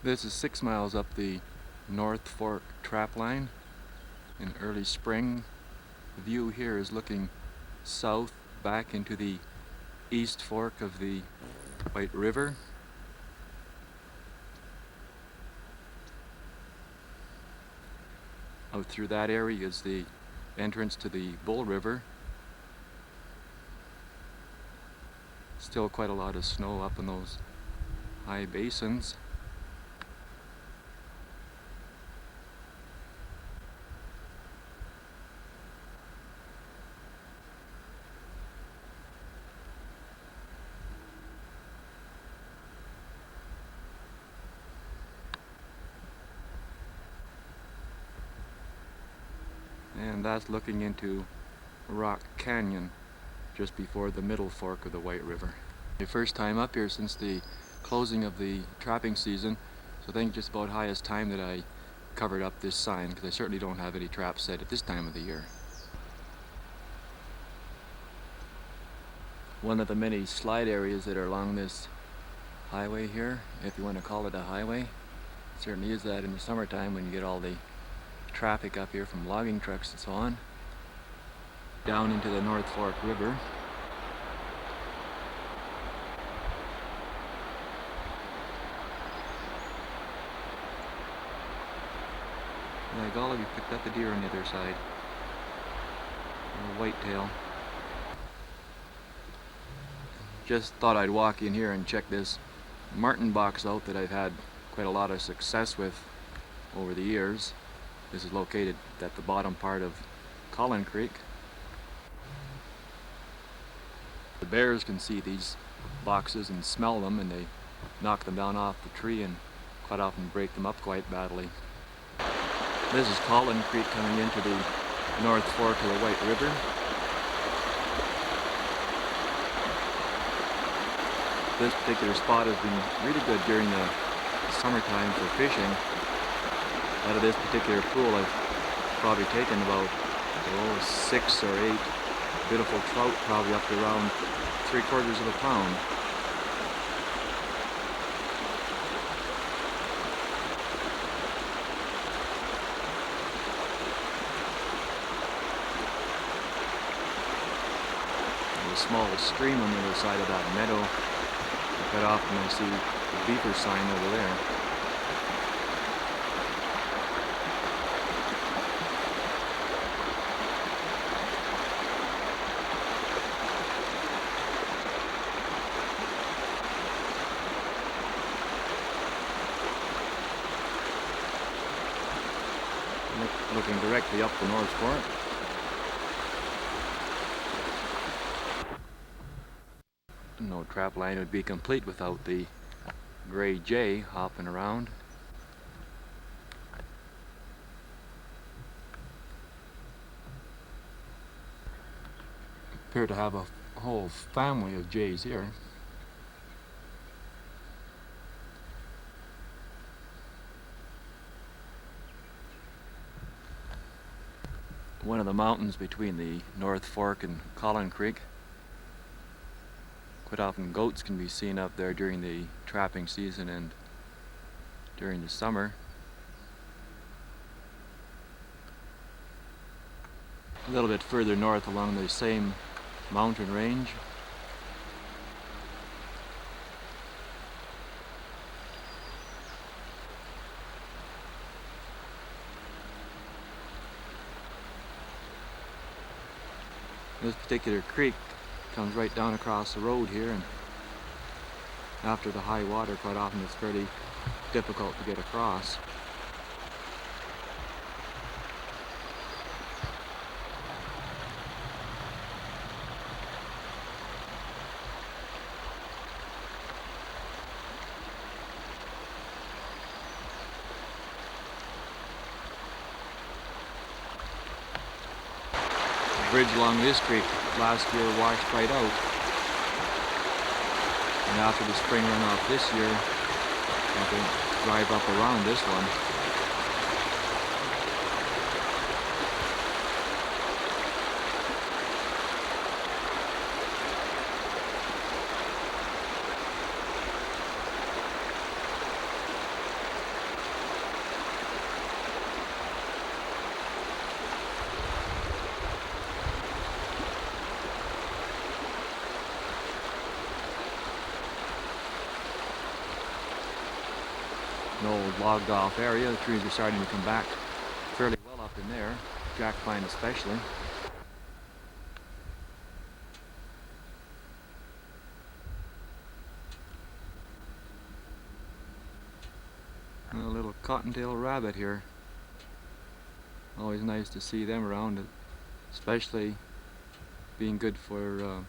This is 6 miles up the North Fork Trapline in early spring. The view here is looking south back into the East Fork of the White River. Out through that area is the entrance to the Bull River. Still quite a lot of snow up in those high basins. And that's looking into Rock Canyon just before the middle fork of the White River. The first time up here since the closing of the trapping season, so I think just about highest time that I covered up this sign, because I certainly don't have any traps set at this time of the year. One of the many slide areas that are along this highway here, if you want to call it a highway. It certainly is that in the summertime when you get all the traffic up here from logging trucks and so on. Down into the North Fork River. Like all of you picked up a deer on the other side. A whitetail. Just thought I'd walk in here and check this marten box out that I've had quite a lot of success with over the years. This is located at the bottom part of Collin Creek. The bears can see these boxes and smell them, and they knock them down off the tree and quite often break them up quite badly. This is Collin Creek coming into the North Fork of the White River. This particular spot has been really good during the summertime for fishing. Out of this particular pool I've probably taken about 6 or 8 beautiful trout, probably up to around 3/4 of a pound. There's a small stream on the other side of that meadow. Quite often I see the beaver sign over there. Looking directly up the North Fork. No trap line would be complete without the gray jay hopping around. Appear to have a whole family of jays here. One of the mountains between the North Fork and Collin Creek. Quite often goats can be seen up there during the trapping season and during the summer. A little bit further north along the same mountain range. This particular creek comes right down across the road here, and after the high water quite often it's fairly difficult to get across. The bridge along this creek last year washed right out, and after the spring runoff this year I can drive up around this one. an old logged off area. The trees are starting to come back fairly well up in there, jack pine especially. And a little cottontail rabbit here. Always nice to see them around, especially being good for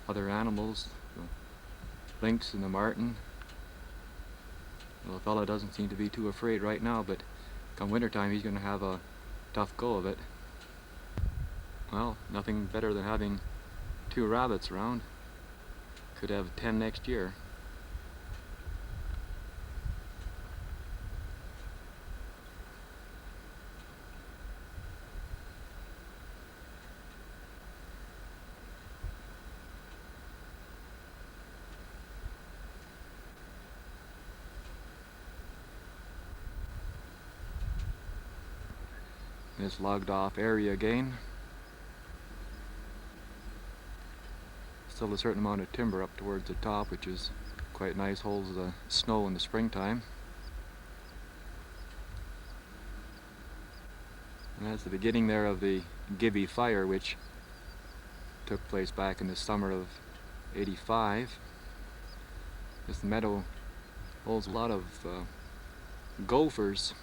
other animals, the lynx and the marten. Well, the fella doesn't seem to be too afraid right now, but come wintertime he's going to have a tough go of it. Well, nothing better than having 2 rabbits around. Could have 10 next year. This logged off area again. Still a certain amount of timber up towards the top, which is quite nice, holds the snow in the springtime. And that's the beginning there of the Gibby fire, which took place back in the summer of '85. This meadow holds a lot of gophers,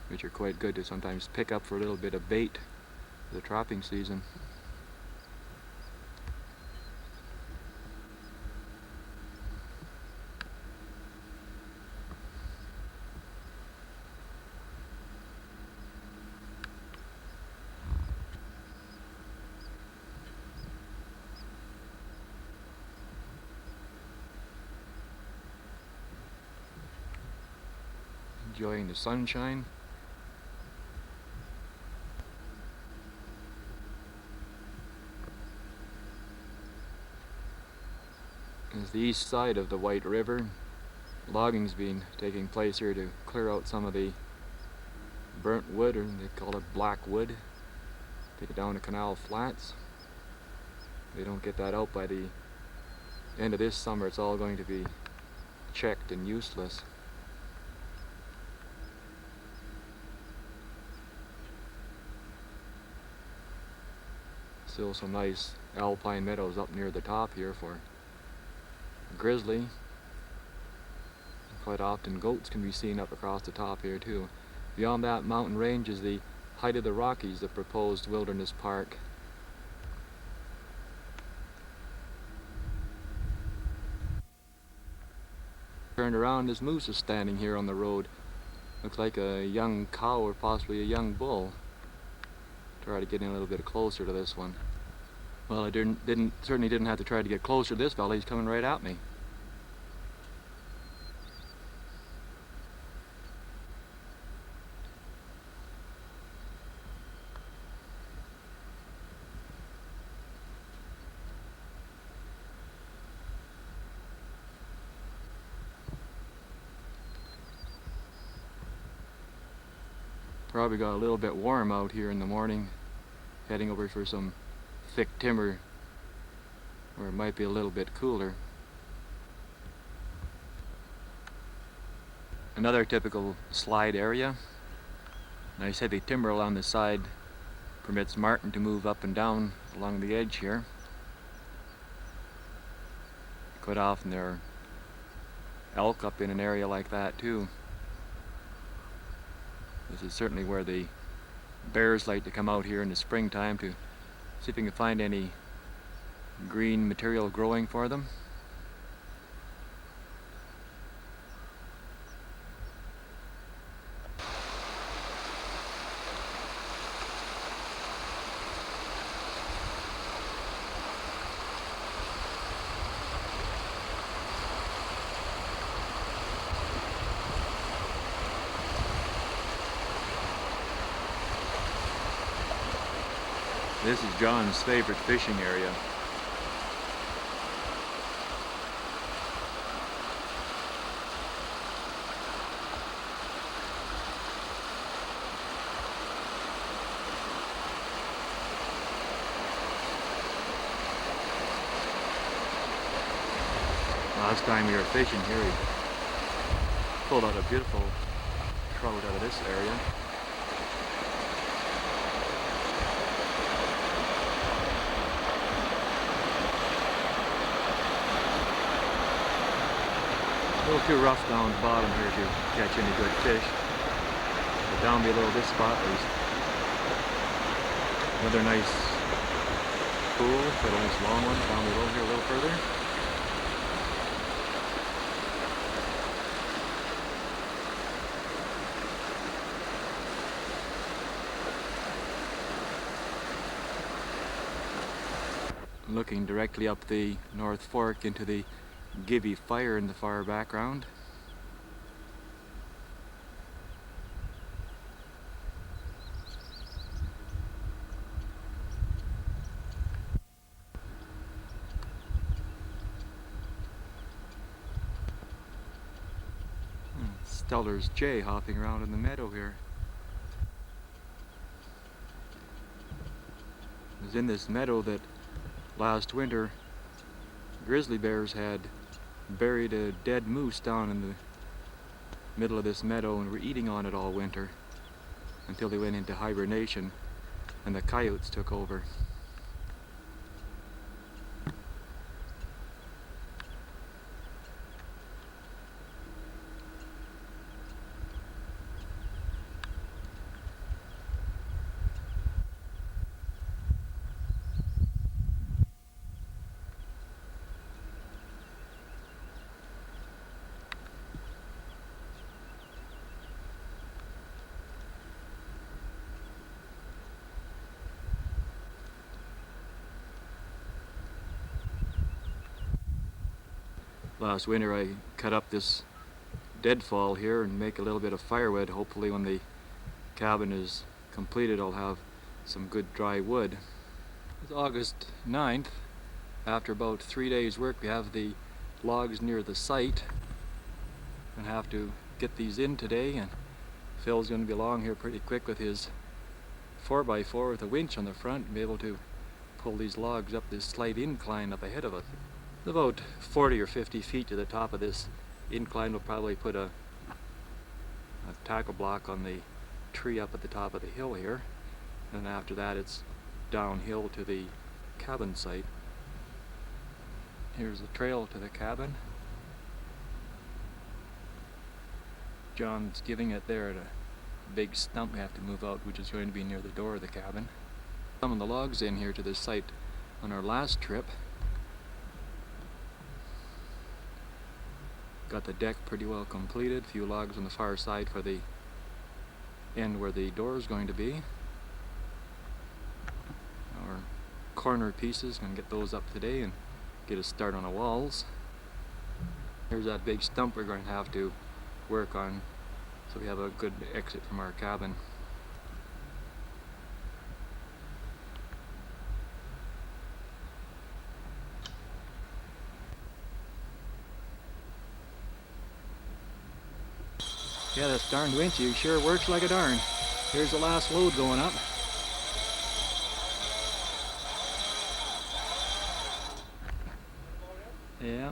which are quite good to sometimes pick up for a little bit of bait for the trapping season. Enjoying the sunshine. Is the east side of the White River. Logging's been taking place here to clear out some of the burnt wood, or they call it black wood. Take it down to Canal Flats. They don't get that out by the end of this summer. It's all going to be checked and useless. Still some nice alpine meadows up near the top here for grizzly. Quite often goats can be seen up across the top here too. Beyond that mountain range is the height of the Rockies, the proposed wilderness park. Turned around, this moose is standing here on the road. Looks like a young cow or possibly a young bull. Try to get in a little bit closer to this one. Well, I certainly didn't have to try to get closer to this fella. He's coming right at me. Probably got a little bit warm out here in the morning. Heading over for some thick timber where it might be a little bit cooler. Another typical slide area. Nice heavy timber along the side permits marten to move up and down along the edge here. Quite often there are elk up in an area like that too. This is certainly where the bears like to come out here in the springtime to see if we can find any green material growing for them. This is John's favorite fishing area. Last time we were fishing here, he Pulled out a beautiful trout out of this area. A little too rough down the bottom here to catch any good fish. But down below this spot there's another nice pool, but a nice long one down below here a little further. Looking directly up the North Fork into the Gibby Fire in the far background. Steller's jay hopping around in the meadow here. It was in this meadow that last winter grizzly bears had buried a dead moose down in the middle of this meadow and were eating on it all winter until they went into hibernation and the coyotes took over. Last winter I cut up this deadfall here and make a little bit of firewood. Hopefully when the cabin is completed I'll have some good dry wood. It's August 9th. After about 3 days work we have the logs near the site. I'm going to have to get these in today, and Phil's going to be along here pretty quick with his 4x4 with a winch on the front and be able to pull these logs up this slight incline up ahead of us. About 40 or 50 feet to the top of this incline. We'll probably put a tackle block on the tree up at the top of the hill here, and after that it's downhill to the cabin site. Here's the trail to the cabin. John's giving it there at a big stump we have to move out, which is going to be near the door of the cabin. Some of the logs in here to this site on our last trip. Got the deck pretty well completed. A few logs on the far side for the end where the door is going to be. Our corner pieces, going to get those up today and get a start on the walls. Here's that big stump we're going to have to work on so we have a good exit from our cabin. Yeah, this darned winch sure works like a darn. Here's the last load going up. Yeah.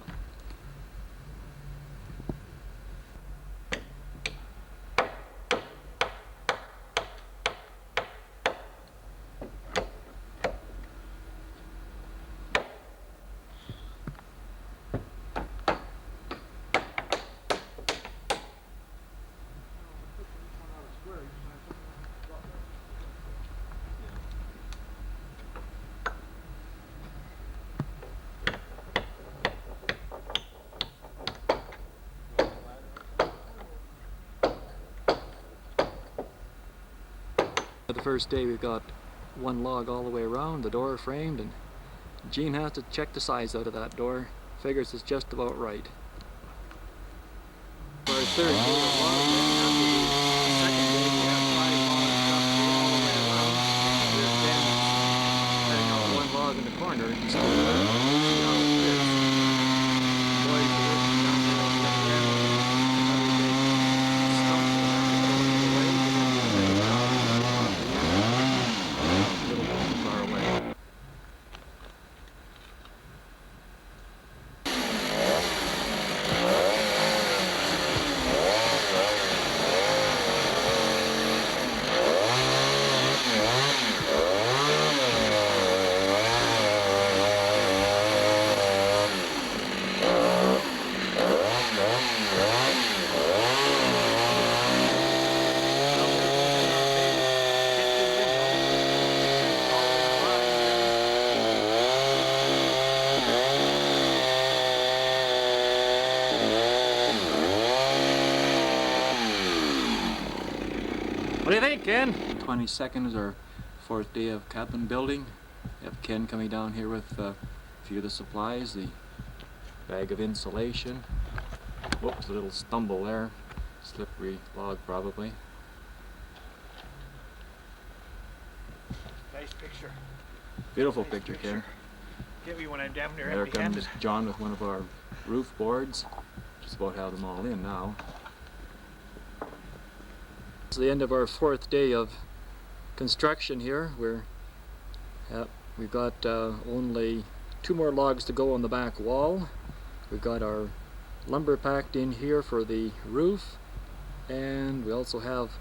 The first day we've got one log all the way around, the door framed, and Gene has to check the size out of that door. Figures it's just about right. For our third day of log, after the second day we have 5 logs up all the way around. There's Ben setting out one log in the corner and so see how it fits. Boys are working down there on the other end. Another big stump will have to go in the way to get the big log. A little too far away. What do you think, Ken? 22nd is our 4th day of cabin building. We have Ken coming down here with a few of the supplies, the bag of insulation. Whoops, a little stumble there. Slippery log probably. Nice picture. Beautiful Nice picture, Ken. Get me when I'm down there There empty-handed. comes John with one of our roof boards. Just about have them all in now. It's the end of our 4th day of construction here. We've got only 2 more logs to go on the back wall. We've got our lumber packed in here for the roof, and we also have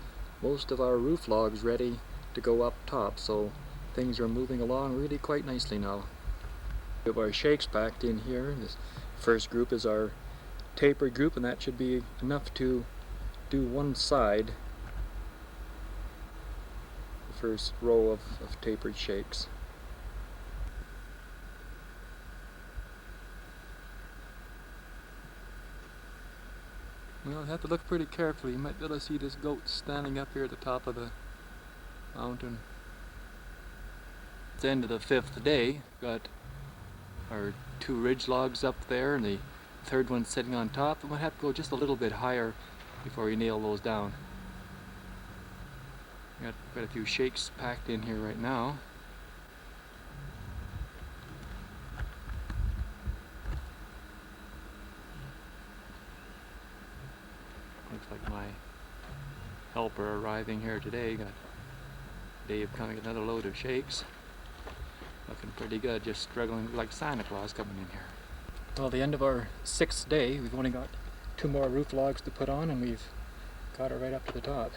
most of our roof logs ready to go up top, so things are moving along really quite nicely now. We have our shakes packed in here. This first group is our tapered group, and that should be enough to do one side, the first row of tapered shakes. Well, you have to look pretty carefully. You might be able to see this goat standing up here at the top of the mountain. It's the end of the 5th day. We've got our 2 ridge logs up there, and the 3rd one sitting on top. We might have to go just a little bit higher before we nail those down. We got quite a few shakes packed in here right now. Looks like my helper arriving here today. Got Dave coming with another load of shakes. Looking pretty good, just struggling like Santa Claus coming in here. Well, the end of our 6th day, we've only got 2 more roof logs to put on, and we've got it right up to the top.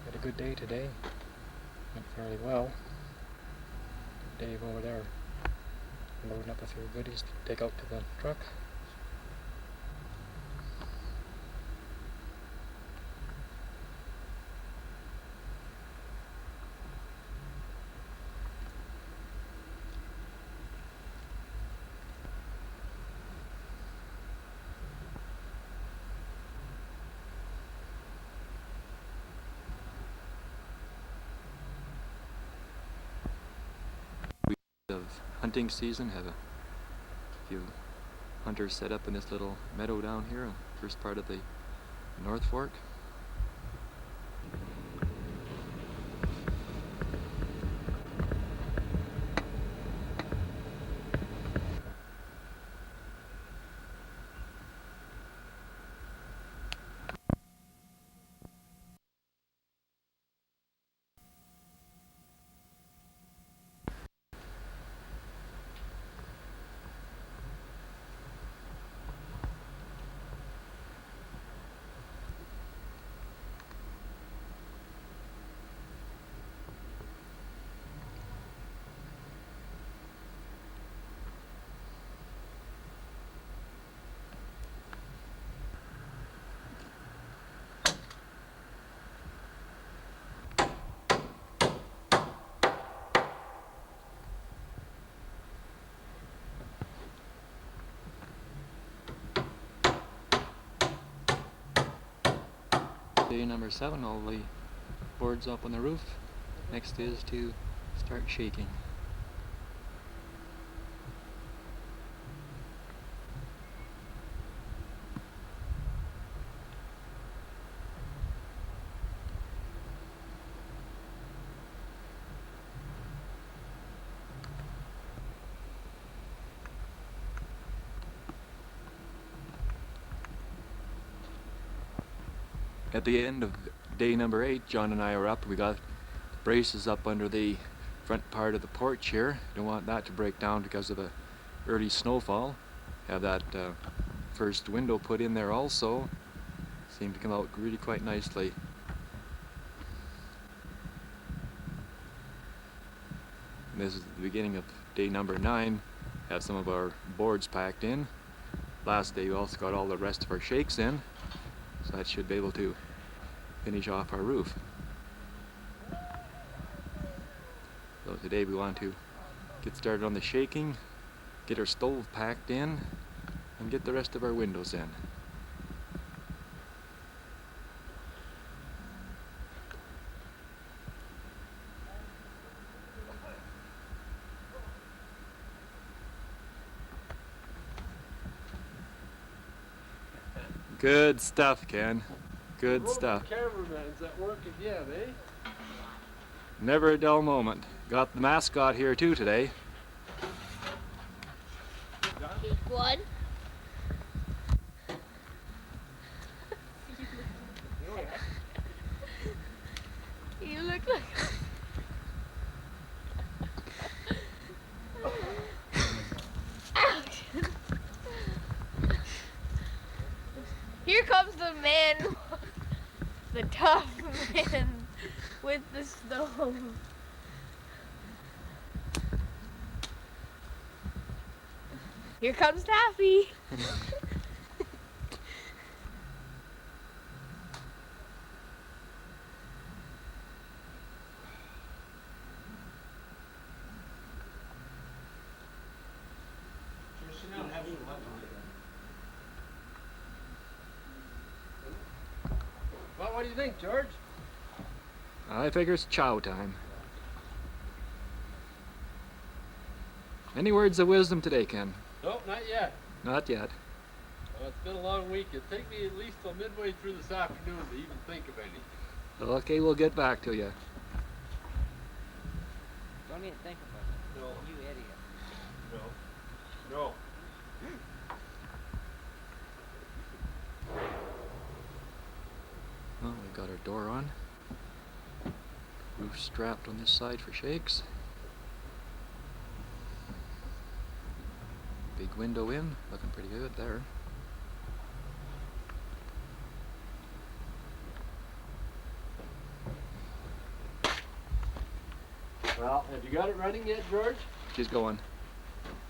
Had a good day today. Went fairly well. Dave over there loading up a few goodies to take out to the truck. Of hunting season, have a few hunters set up in this little meadow down here, first part of the North Fork. Day number 7, all the boards up on the roof. Next is to start shaking. At the end of day number 8, John and I are up. We got braces up under the front part of the porch here. Don't want that to break down because of the early snowfall. Have that first window put in there also. Seemed to come out really quite nicely. And this is the beginning of day number 9. Have some of our boards packed in. Last day we also got all the rest of our shakes in. So that should be able to finish off our roof. So today we want to get started on the shaking, get our stove packed in, and get the rest of our windows in. Good stuff, Ken. Good stuff. Cameraman's at work again, eh? Never a dull moment. Got the mascot here too today. Big one. You look like. Action. Here comes the man, the tough man with the stove. Here comes Taffy. Well, what do you think, George? I figure it's chow time. Any words of wisdom today, Ken? Nope, not yet. Not yet. Well, it's been a long week. It'll take me at least till midway through this afternoon to even think of any. Okay, we'll get back to you. Don't even think about it. No. You idiot. No. No. Well, we've got our door on. Roof strapped on this side for shakes. Big window in, looking pretty good there. Well, have you got it running yet, George? She's going.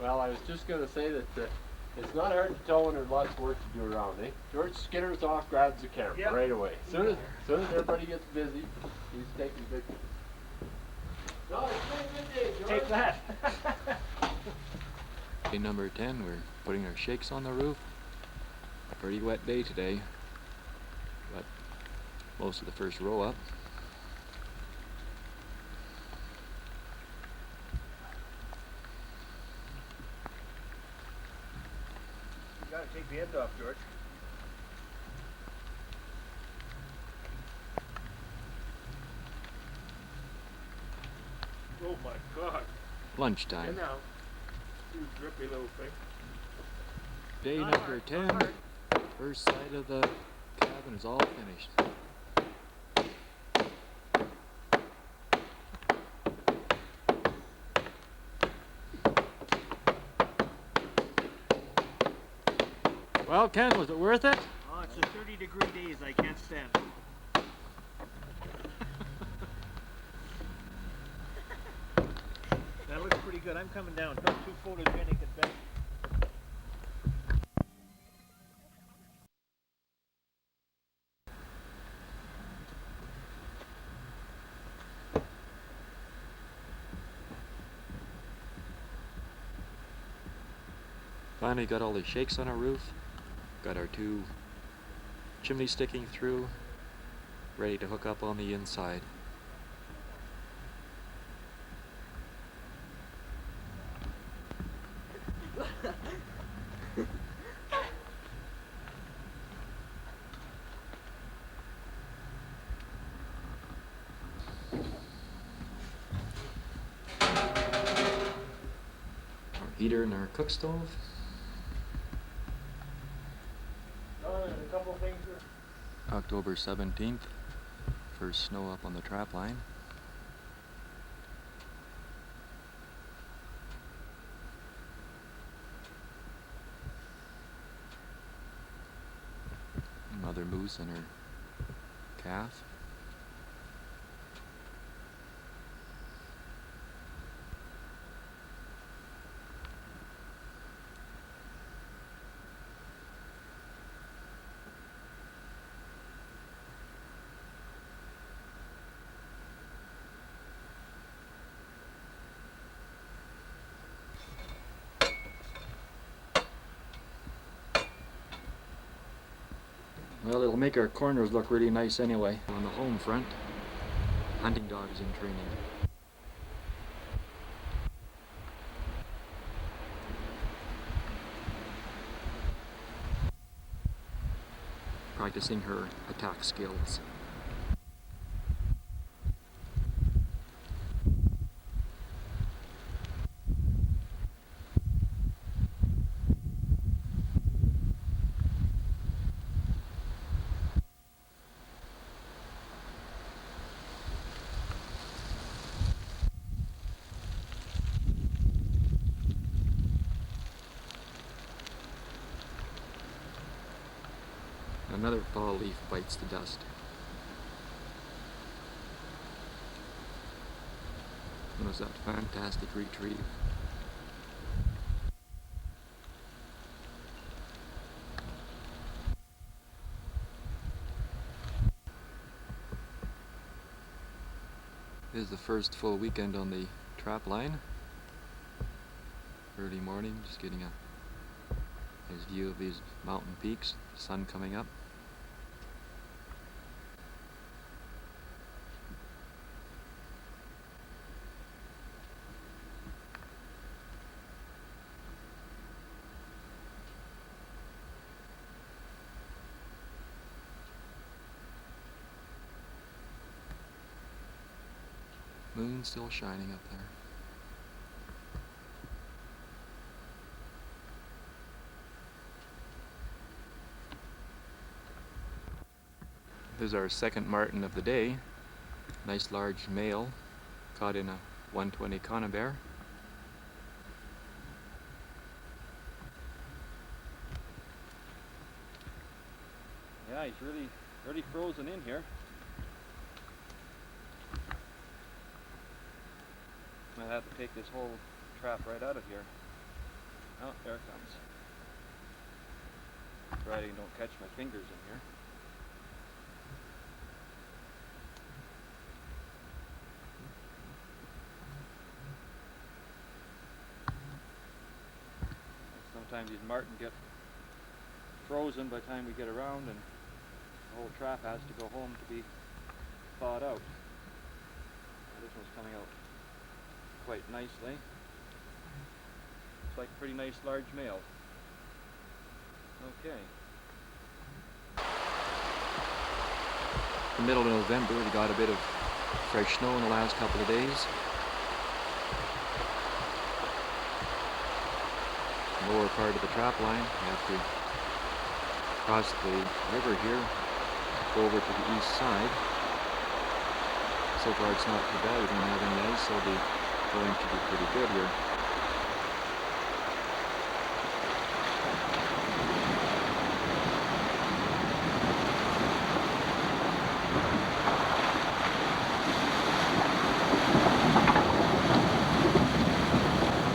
Well, I was just going to say that it's not hard to tell when there's lots of work to do around, eh? George skitters off, grabs the camera Yep. right away. As soon as everybody gets busy, he's taking pictures. No, it's been a good day, George. Take that. Day number 10, we're putting our shakes on the roof. A pretty wet day today. Got most of the first row up. You gotta take the end off, George. Oh my God. Lunchtime. And now, you drippy little thing. Day Not number hard, 10. not hard. First side of the cabin is all finished. Well, Ken, was it worth it? Oh, it's the 30-degree days I can't stand. That looks pretty good. I'm coming down. Not too photogenic and bad. Finally got all the shakes on our roof. Got our 2 chimneys sticking through. Ready to hook up on the inside. Our heater and our cook stove. Oh, there's a couple things here. October 17th. First snow up on the Trapline. Mother moose and her calf. Well, it'll make our corners look really nice anyway. On the home front, hunting dogs in training. practicing her attack skills. Another fall leaf bites the dust. What was that fantastic retrieve? This is the first full weekend on the Trapline. Early morning, just getting a nice view of these mountain peaks, sun coming up. Moon still shining up there. This is our second marten of the day. Nice large male caught in a 120 conibear. Yeah, he's really frozen in here. Might have to take this whole trap right out of here. Oh, there it comes. Providing I don't catch my fingers in here. Sometimes these marten get frozen by the time we get around, and the whole trap has to go home to be thawed out. This one's coming out quite nicely. Looks like a pretty nice large male. Okay. The middle of November, we got a bit of fresh snow in the last couple of days. Lower part of the trap line, we have to cross the river here, go over to the east side. So far it's not too bad, we don't have any ice, so the going should be pretty good here.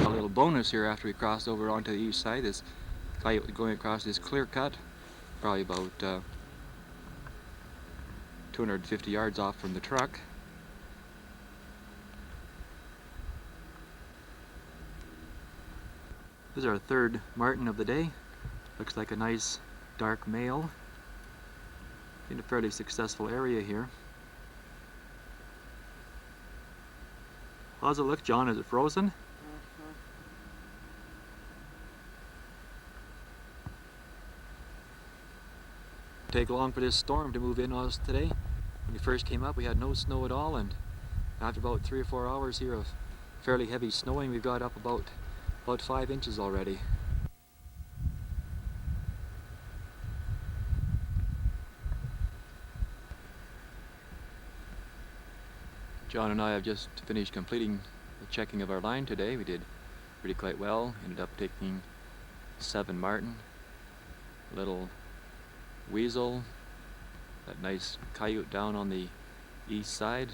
A little bonus here after we crossed over onto the east side, this coyote going across this clear cut, probably about 250 yards off from the truck. This is our third marten of the day. Looks like a nice dark male in a fairly successful area here. How's it look, John? Is it frozen? Take long for this storm to move in on us today. When we first came up, we had no snow at all, and after about 3 or 4 hours here of fairly heavy snowing, we've got up about 5 inches already. John and I have just finished completing the checking of our line today. We did really quite well. Ended up taking 7 marten, a little weasel, that nice coyote down on the east side,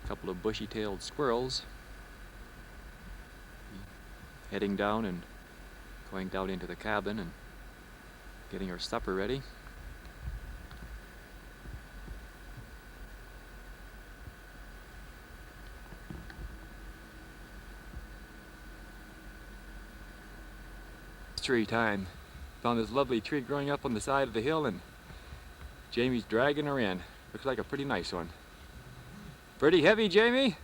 a couple of bushy-tailed squirrels. Heading down and going down into the cabin and getting our supper ready. It's tree time. Found this lovely tree growing up on the side of the hill, and Jamie's dragging her in. Looks like a pretty nice one. Pretty heavy, Jamie?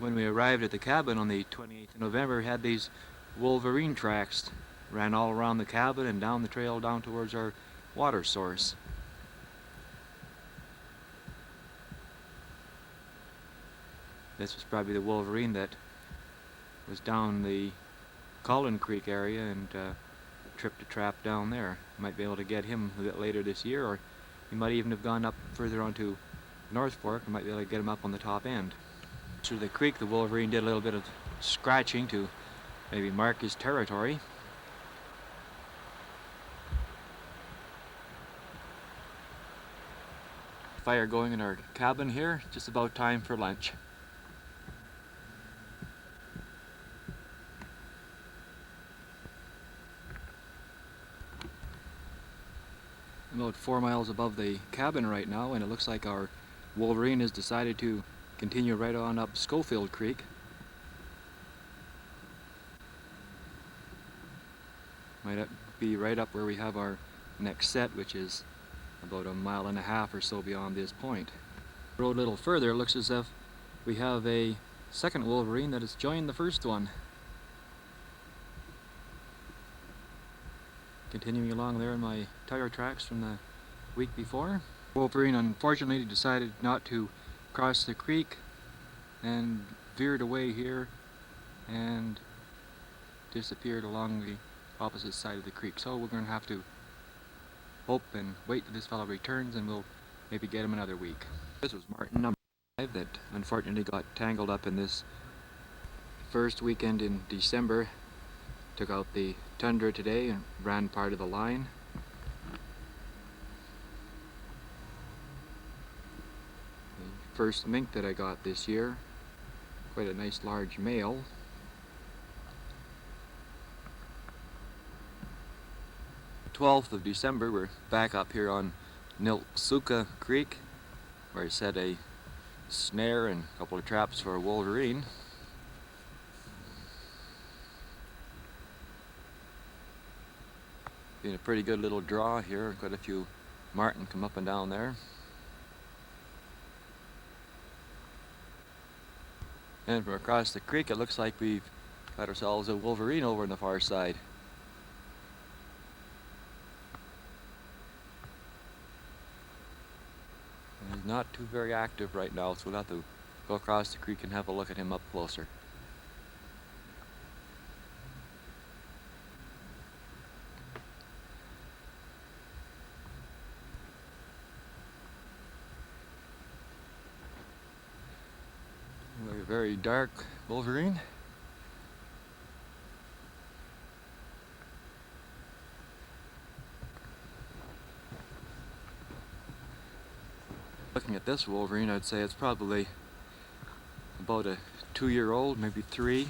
When we arrived at the cabin on the 28th of November, we had these wolverine tracks ran all around the cabin and down the trail down towards our water source. This was probably the wolverine that was down the Cullen Creek area and tripped a trap down there. Might be able to get him a bit later this year, or he might even have gone up further onto North Fork and might be able to get him up on the top end. Through the creek, the wolverine did a little bit of scratching to maybe mark his territory. Fire going in our cabin here, just about time for lunch. About 4 miles above the cabin right now, and it looks like our wolverine has decided to continue right on up Schofield Creek. Might be right up where we have our next set, which is about 1.5 miles or so beyond this point. Rode a little further, it looks as if we have a second wolverine that has joined the first one. Continuing along there in my tire tracks from the week before. Wolverine unfortunately decided not to cross the creek and veered away here and disappeared along the opposite side of the creek. So we're going to have to hope and wait till this fellow returns, and we'll maybe get him another week. This was Martin number 5 that unfortunately got tangled up in this first weekend in December. Took out the tundra today and ran part of the line. The first mink that I got this year. Quite a nice large male. The 12th of December, we're back up here on Nilsuka Creek, where I set a snare and a couple of traps for a wolverine. Been a pretty good little draw here. Quite a few marten come up and down there. And from across the creek, it looks like we've got ourselves a wolverine over on the far side. And he's not too very active right now, so we'll have to go across the creek and have a look at him up closer. A very dark wolverine. Looking at this wolverine, I'd say it's probably about a 2-year-old, maybe 3.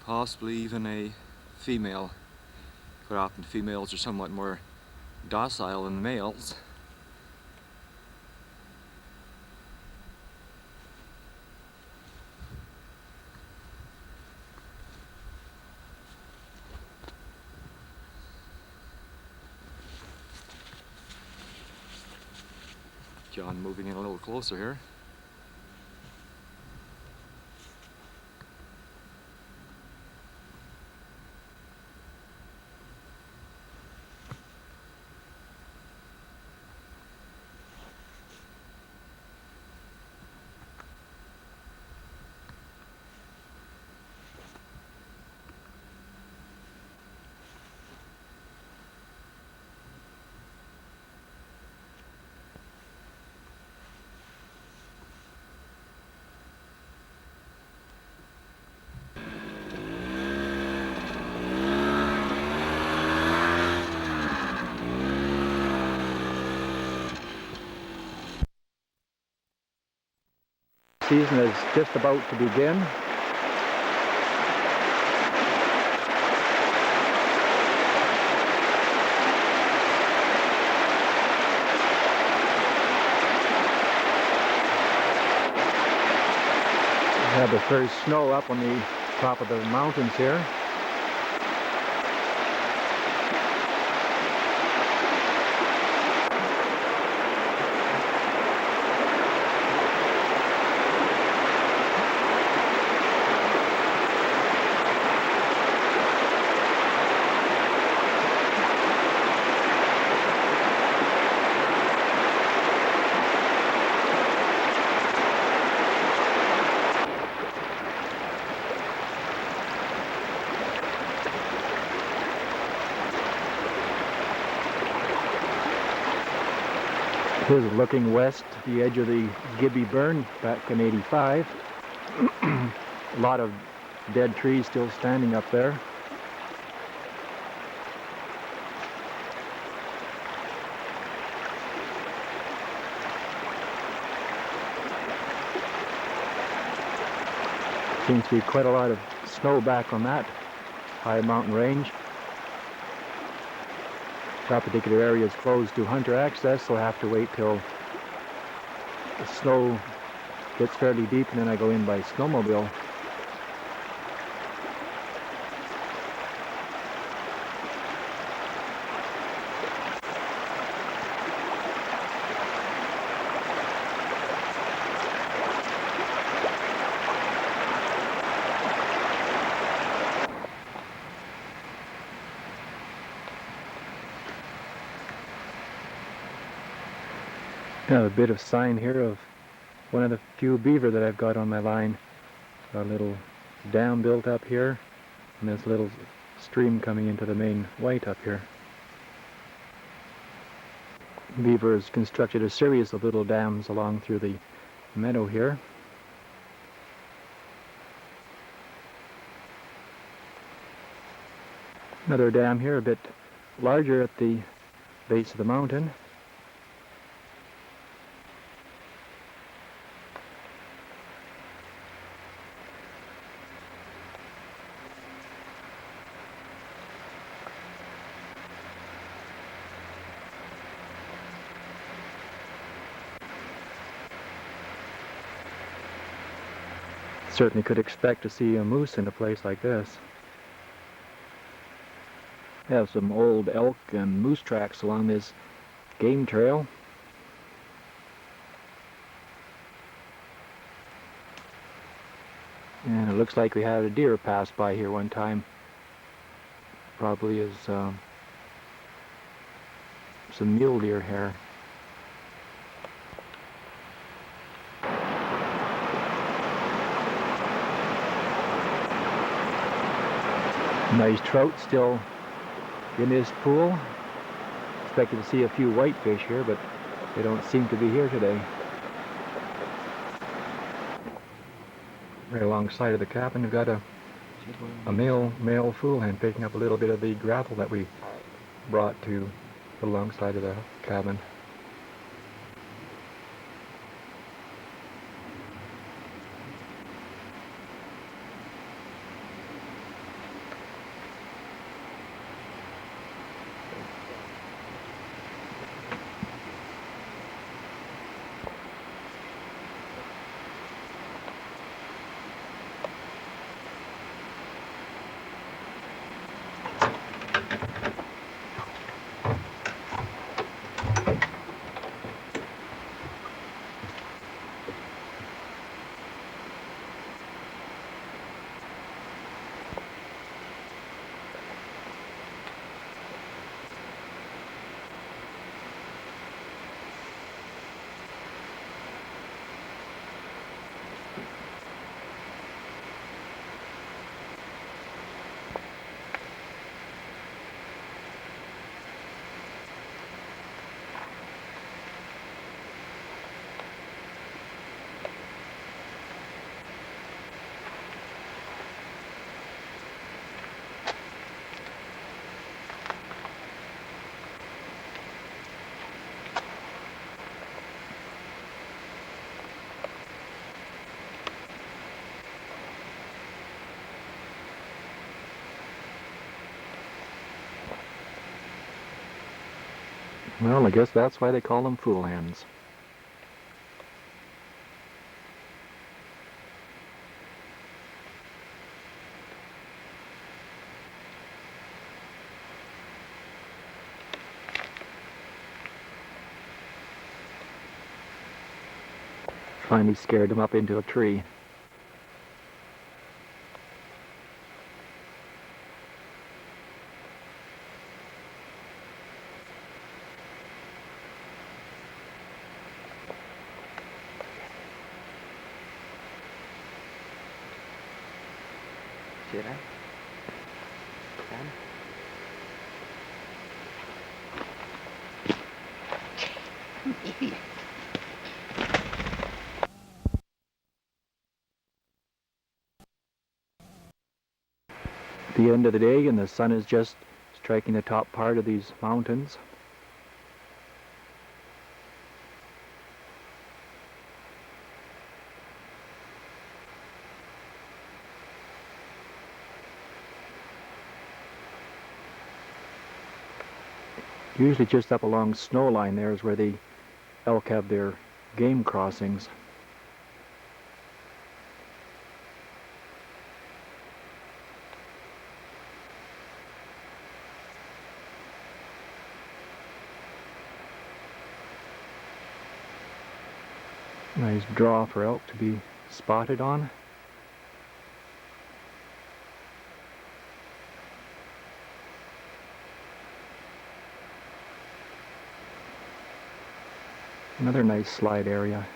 Possibly even a female. Quite often females are somewhat more docile than males. John moving in a little closer here. Season is just about to begin. We have the first snow up on the top of the mountains here. Here's looking west, the edge of the Gibby Burn back in '85. A lot of dead trees still standing up there. Seems to be quite a lot of snow back on that high mountain range. That particular area is closed to hunter access, so I have to wait till the snow gets fairly deep and then I go in by snowmobile. I have a bit of sign here of one of the few beaver that I've got on my line. Got a little dam built up here, and there's a little stream coming into the main white up here. Beaver has constructed a series of little dams along through the meadow here. Another dam here, a bit larger at the base of the mountain. Certainly could expect to see a moose in a place like this. We have some old elk and moose tracks along this game trail. And it looks like we had a deer pass by here one time. Probably is some mule deer hair. Nice trout still in this pool. Expected to see a few whitefish here, but they don't seem to be here today. Right alongside of the cabin, we've got a male fool hen picking up a little bit of the gravel that we brought to alongside of the cabin. Well, I guess that's why they call them fool hens. Finally scared them up into a tree. Should I? Done? The end of the day, and the sun is just striking the top part of these mountains. Usually just up along snow line there is where the elk have their game crossings. Nice draw for elk to be spotted on. Another nice slide area.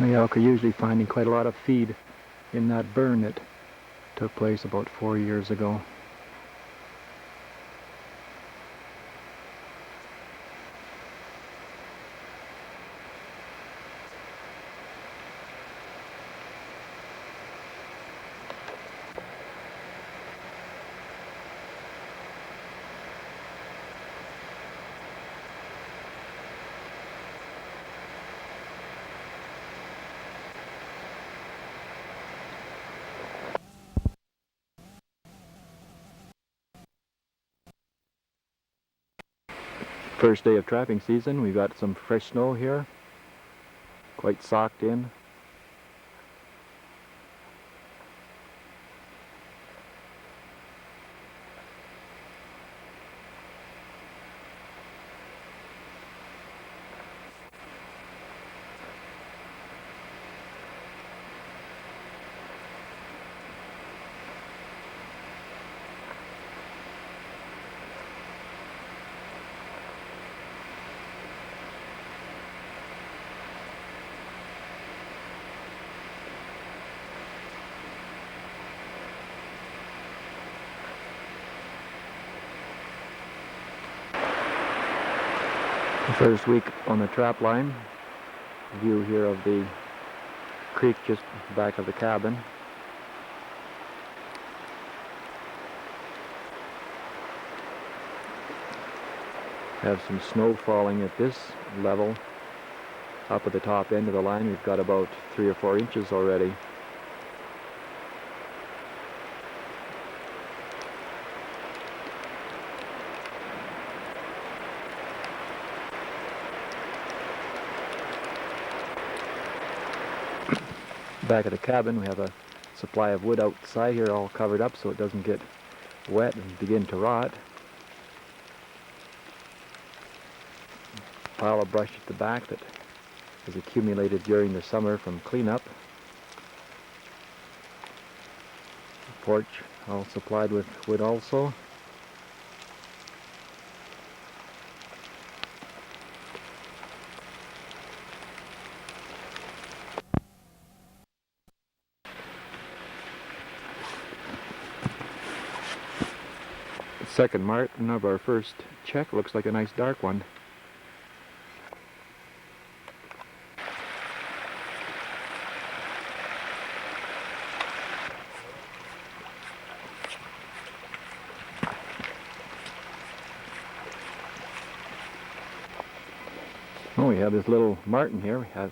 The elk are usually finding quite a lot of feed in that burn that took place about 4 years ago. First day of trapping season, we've got some fresh snow here, quite socked in. The first week on the trap line, view here of the creek just back of the cabin. Have some snow falling at this level. Up at the top end of the line, we've got about 3 or 4 inches already. Back at the cabin, we have a supply of wood outside here all covered up so it doesn't get wet and begin to rot. Pile of brush at the back that has accumulated during the summer from cleanup. The porch all supplied with wood also. Second marten of our first check looks like a nice dark one. Oh, we have this little marten here. We have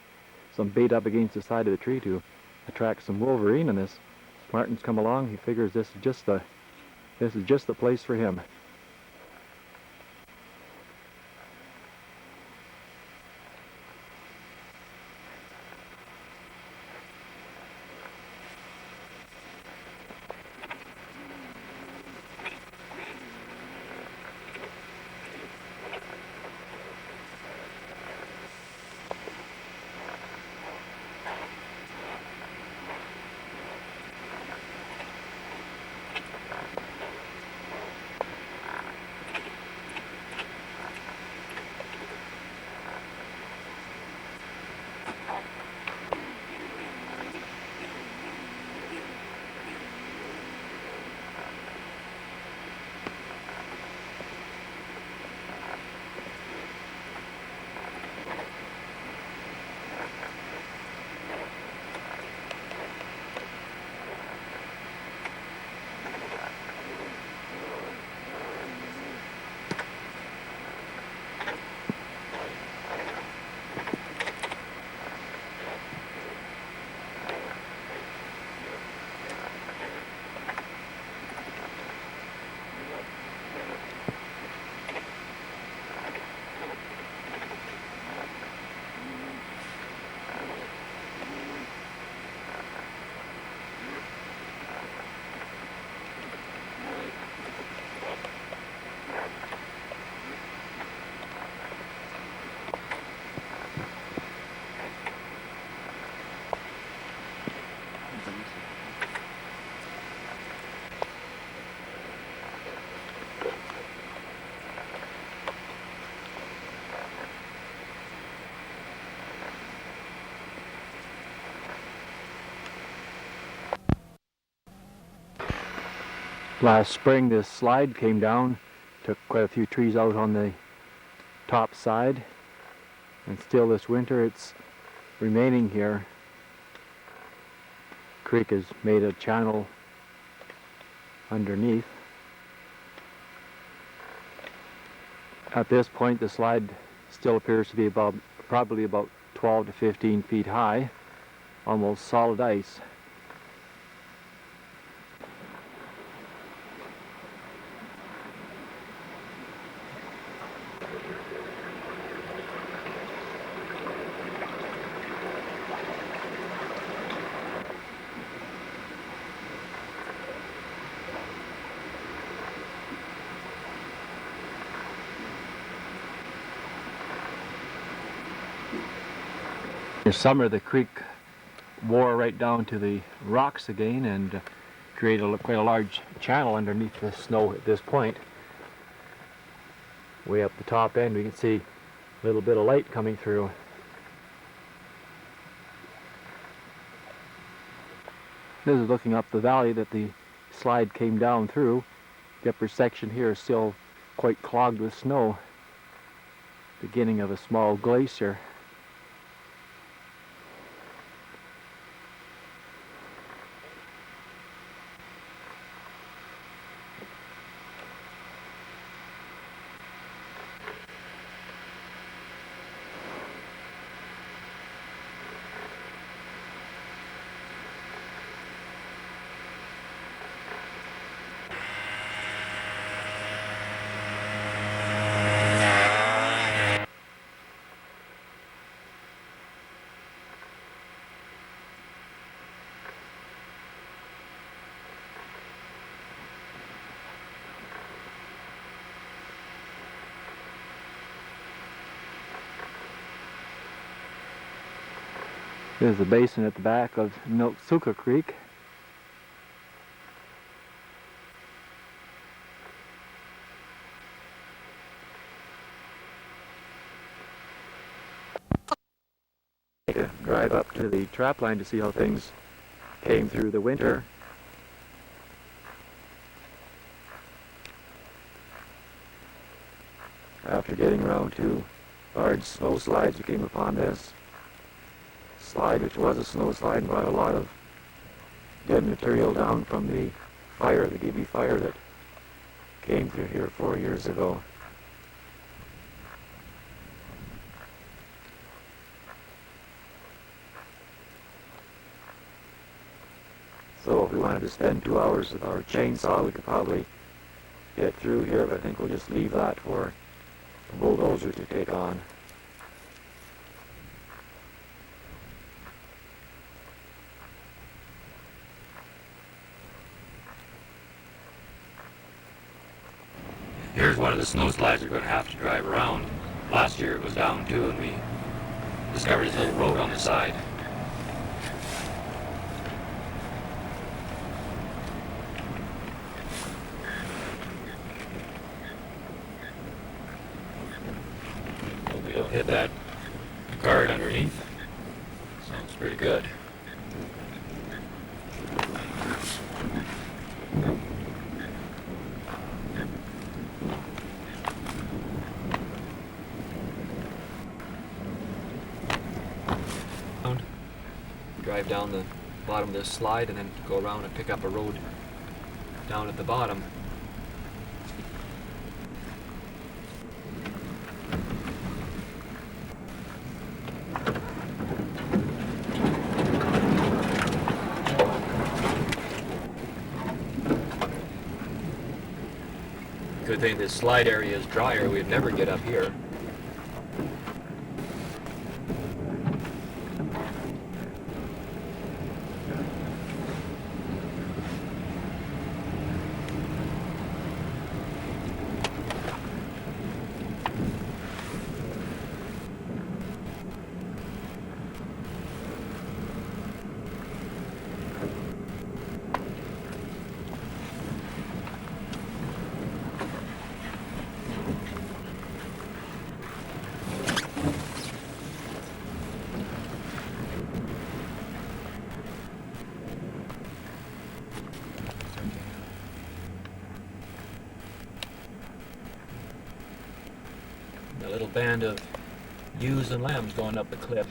some bait up against the side of the tree to attract some wolverine, and this marten's come along. He figures this is just the place for him. Last spring this slide came down, took quite a few trees out on the top side, and still this winter it's remaining here. Creek has made a channel underneath. At this point the slide still appears to be probably about 12 to 15 feet high, almost solid ice. In summer the creek wore right down to the rocks again and created quite a large channel underneath the snow at this point. Way up the top end we can see a little bit of light coming through. This is looking up the valley that the slide came down through. The upper section here is still quite clogged with snow. Beginning of a small glacier. There's the basin at the back of Notsuka Creek. Take a drive up to the trapline to see how things came through the winter. After getting around 2 large snow slides, we came upon this slide, which was a snow slide, and brought a lot of dead material down from the fire, the Gibby fire that came through here 4 years ago. So if we wanted to spend 2 hours with our chainsaw, we could probably get through here, but I think we'll just leave that for the bulldozer to take on. Here's one of the snow slides we're going to have to drive around. Last year it was down too, and we discovered this little road on the side. Hopefully it'll hit that guard underneath. Sounds pretty good. Drive down the bottom of this slide and then go around and pick up a road down at the bottom. Good thing this slide area is drier, we'd never get up here. A little band of ewes and lambs going up the cliff.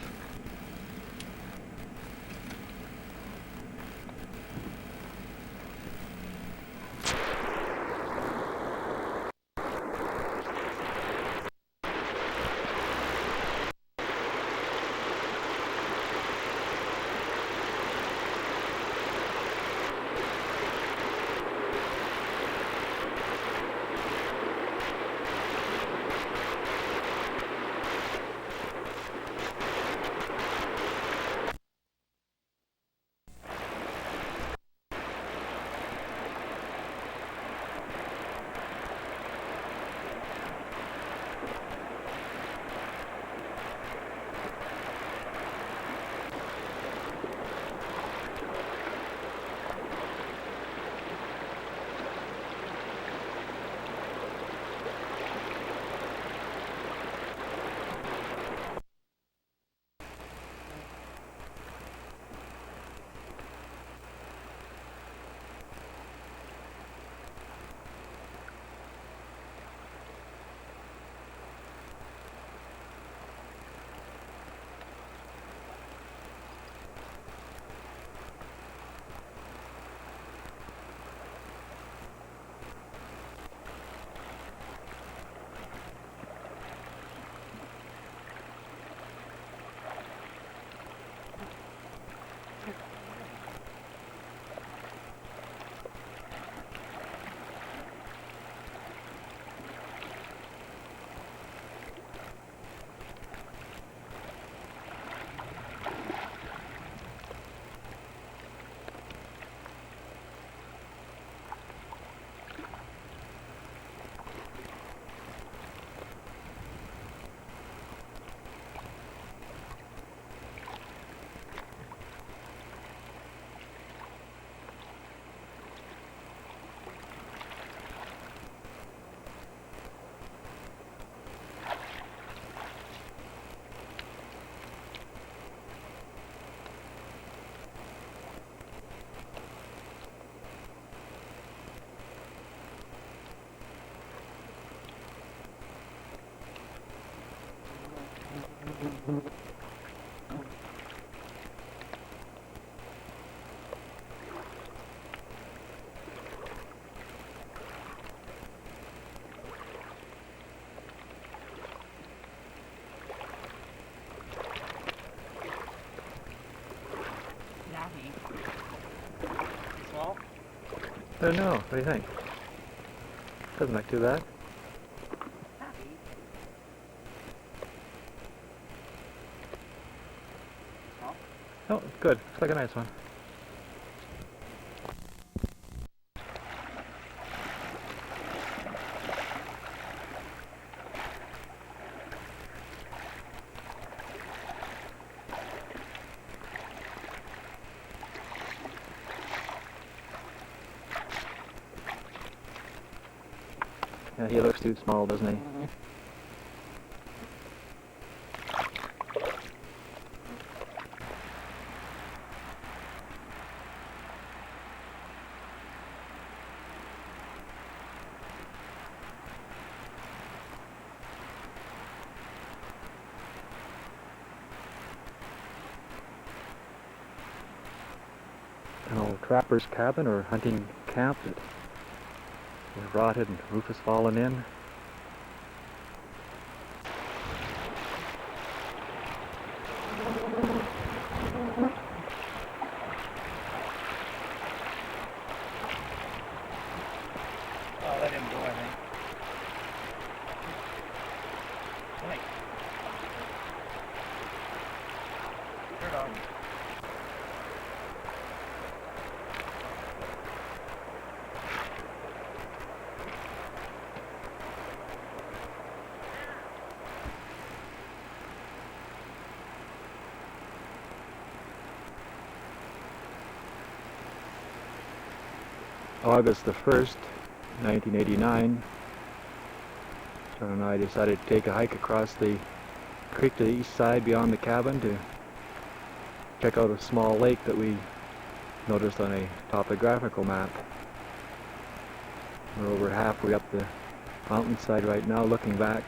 Small? I don't know. What do you think? Doesn't look too bad. Oh, good. Looks like a nice one. Yeah, he looks too small, doesn't he? An old trapper's cabin or hunting camp that was rotted and the roof has fallen in. I'll let him go, I think. Right. Turn it on. August the 1st, 1989, John and I decided to take a hike across the creek to the east side beyond the cabin to check out a small lake that we noticed on a topographical map. We're over halfway up the mountainside right now, looking back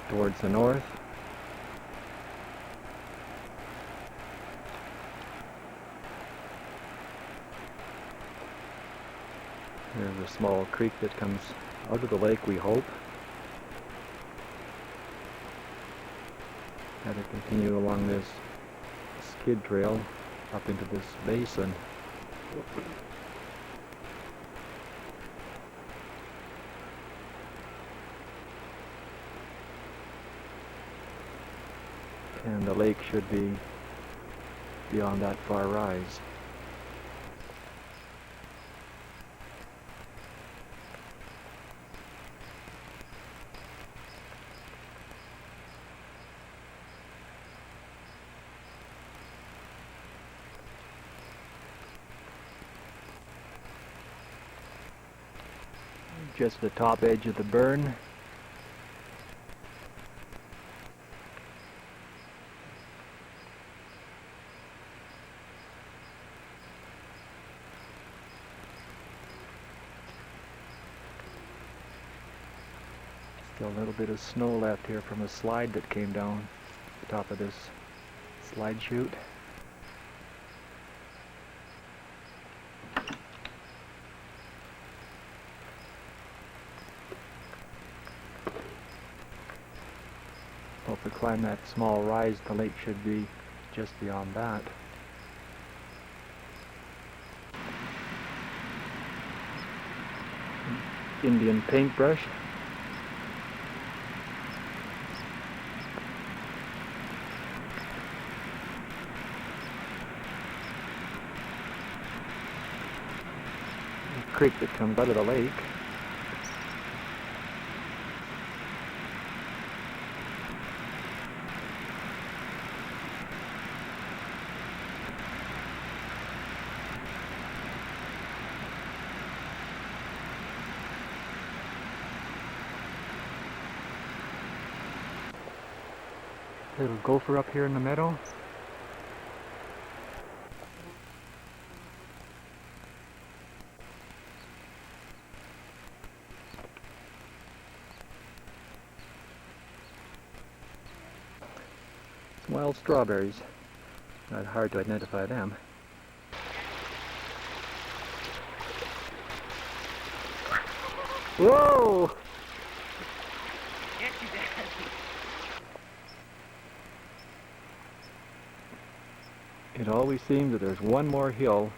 towards the north. There's a small creek that comes out of the lake, we hope. Had to continue along this skid trail up into this basin. And the lake should be beyond that far rise. Just the top edge of the burn. Still a little bit of snow left here from a slide that came down the top of this slide chute. Well, if we climb that small rise, the lake should be just beyond that. Indian paintbrush. A creek that comes out of the lake. Little gopher up here in the meadow. Some wild strawberries. Not hard to identify them. Whoa! Get you, Daddy. It always seems that there's one more hill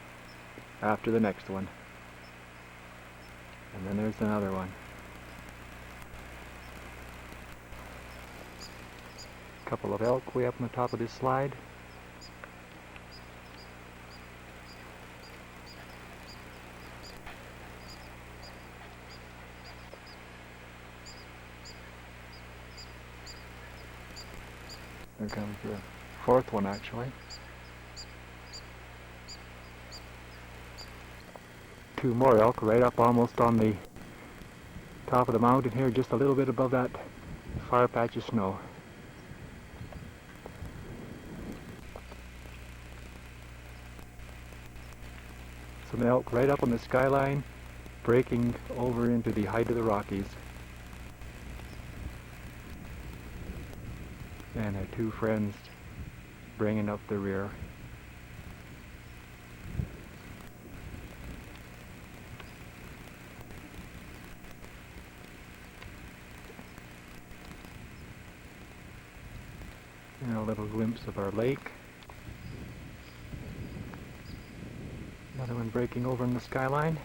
after the next one. And then there's another one. A couple of elk way up on the top of this slide. There comes the fourth one actually. Two more elk right up almost on the top of the mountain here, just a little bit above that far patch of snow. Some elk right up on the skyline, breaking over into the height of the Rockies. And our two friends bringing up the rear. And a little glimpse of our lake. Another one breaking over in the skyline.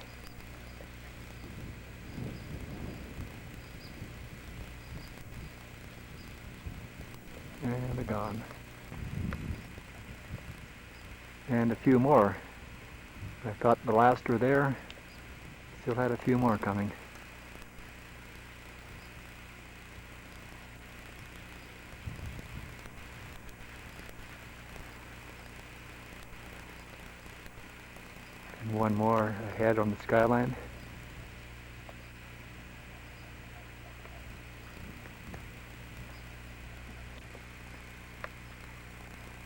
And they're gone. And a few more. I thought the last were there. Still had a few more coming. And one more ahead on the skyline.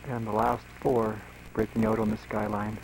And the last four breaking out on the skyline.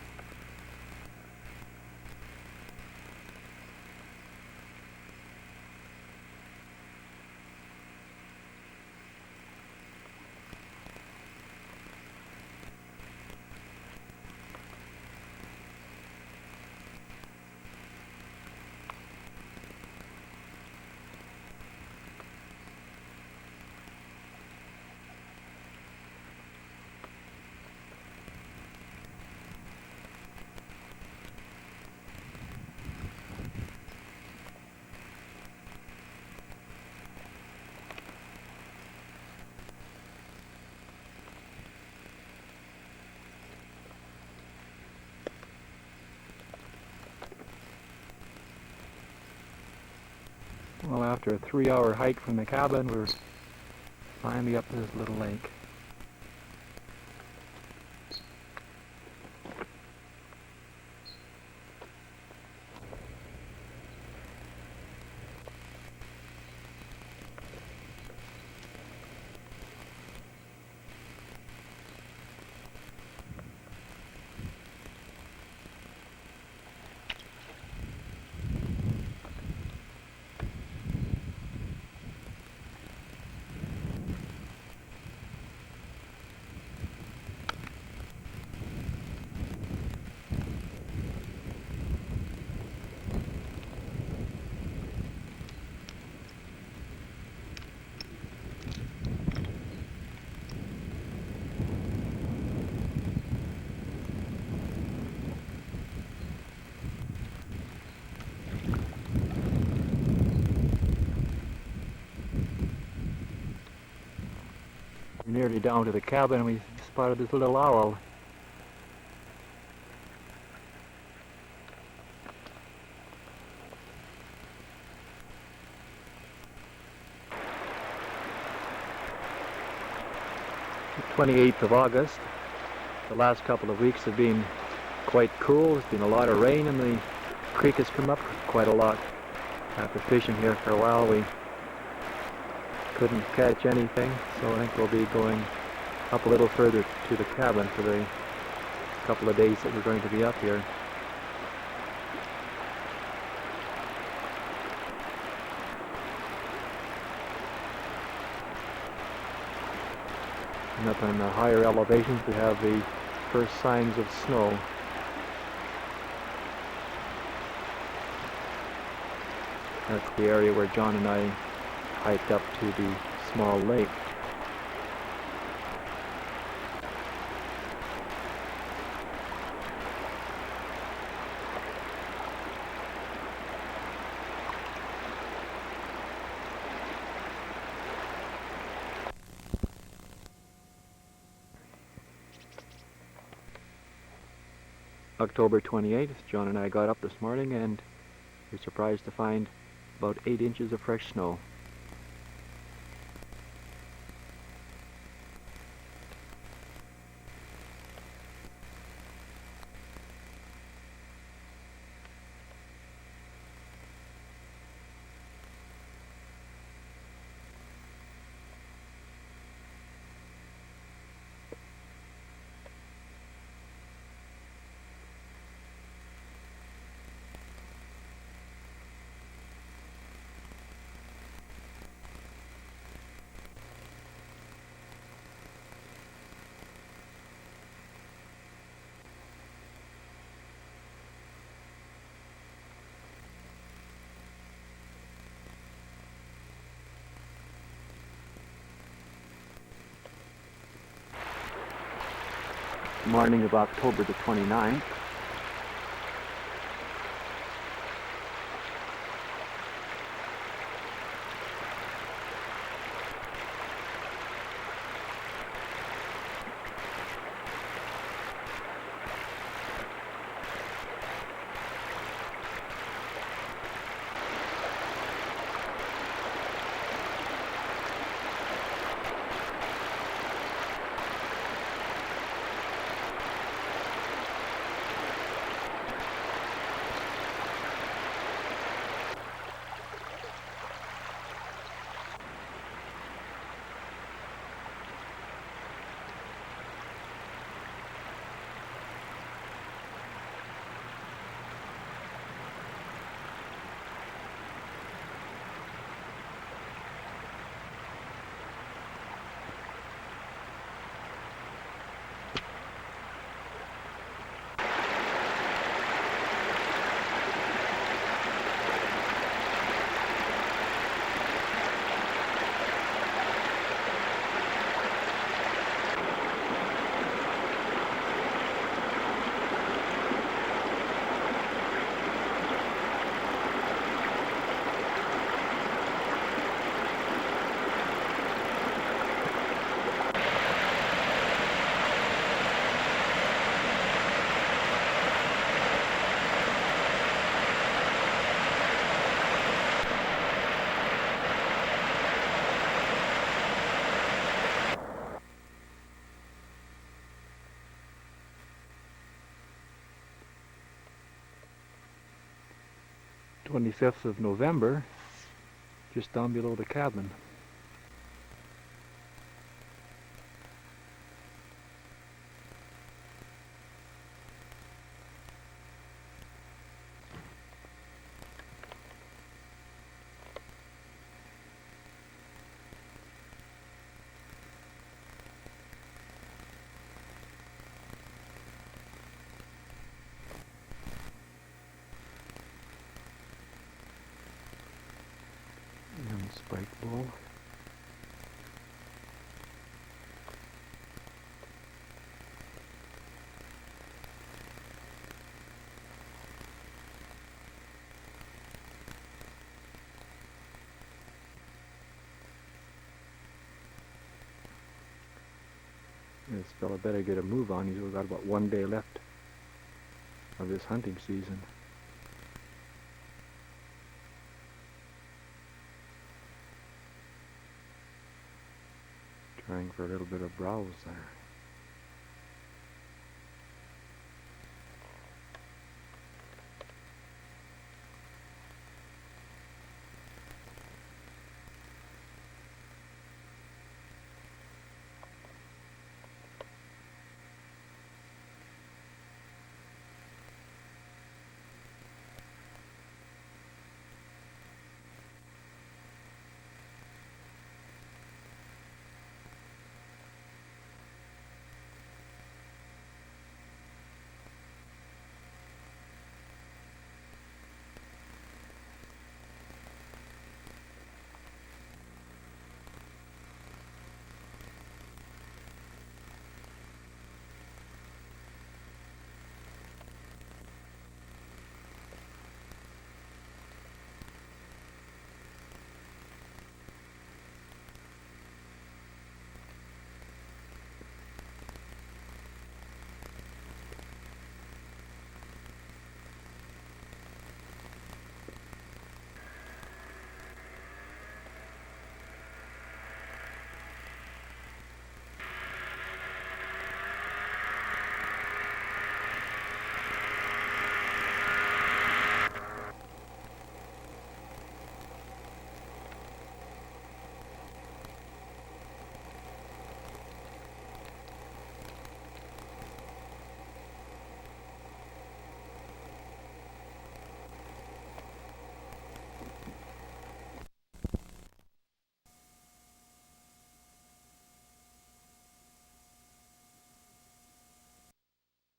Well, after a 3-hour hike from the cabin, we're finally up to this little lake. We're nearly down to the cabin and we spotted this little owl. The 28th of August. The last couple of weeks have been quite cool. There's been a lot of rain and the creek has come up quite a lot. After fishing here for a while, we couldn't catch anything, so I think we'll be going up a little further to the cabin for the couple of days that we're going to be up here. And up on the higher elevations we have the first signs of snow. That's the area where John and I hiked up to the small lake. October 28th, John and I got up this morning and we were surprised to find about 8 inches of fresh snow. Morning of October the 29th. 25th of November, just down below the cabin. Young spike bull. This fella better get a move on. He's got about 1 day left of this hunting season. Trying for a little bit of browse there.